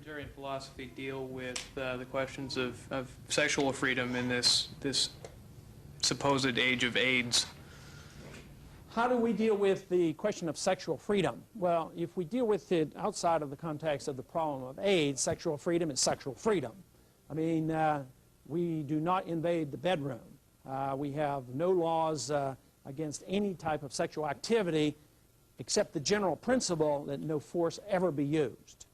libertarian philosophy deal with the questions of sexual freedom in this supposed age of AIDS? How do we deal with the question of sexual freedom? Well, if we deal with it outside of the context of the problem of AIDS, sexual freedom is sexual freedom. I mean, we do not invade the bedroom. We have no laws against any type of sexual activity except the general principle that no force ever be used.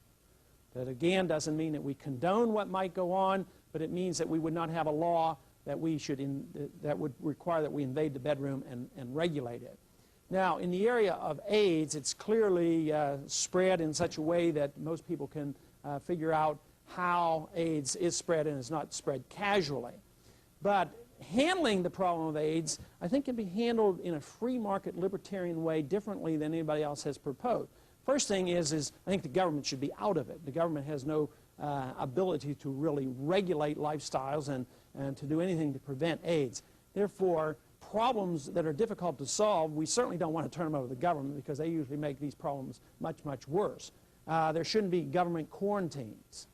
That again doesn't mean that we condone what might go on, but it means that we would not have a law that that would require that we invade the bedroom and regulate it. Now, in the area of AIDS, it's clearly spread in such a way that most people can figure out how AIDS is spread and is not spread casually. But handling the problem of AIDS, I think, can be handled in a free market libertarian way differently than anybody else has proposed. First thing is I think the government should be out of it. The government has no ability to really regulate lifestyles and to do anything to prevent AIDS. Therefore, problems that are difficult to solve, we certainly don't want to turn them over to the government because they usually make these problems much, much worse. There shouldn't be government quarantines.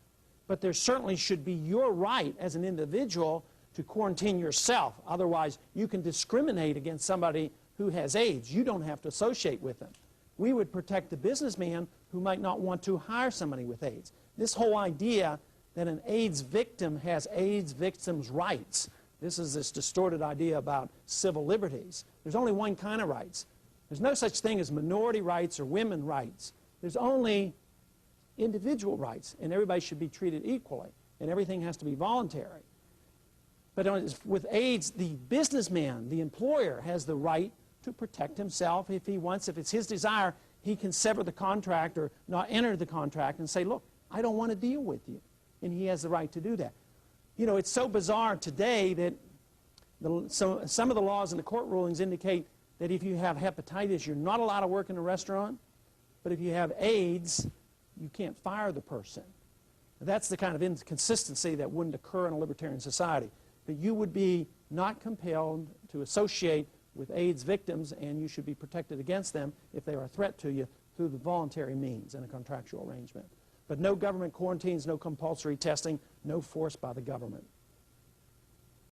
But there certainly should be your right as an individual to quarantine yourself. Otherwise, you can discriminate against somebody who has AIDS. You don't have to associate with them. We would protect the businessman who might not want to hire somebody with AIDS. This whole idea that an AIDS victim has AIDS victims' rights, this is this distorted idea about civil liberties. There's only one kind of rights. There's no such thing as minority rights or women's rights. There's only individual rights, and everybody should be treated equally, and everything has to be voluntary. But with AIDS, the businessman, the employer, has the right to protect himself if he wants. If it's his desire, he can sever the contract or not enter the contract and say, look, I don't want to deal with you. And he has the right to do that. You know, it's so bizarre today that some of the laws in the court rulings indicate that if you have hepatitis, you're not allowed to work in a restaurant. But if you have AIDS, you can't fire the person. That's the kind of inconsistency that wouldn't occur in a libertarian society. That you would be not compelled to associate with AIDS victims, and you should be protected against them if they are a threat to you through the voluntary means and a contractual arrangement. But no government quarantines, no compulsory testing, no force by the government.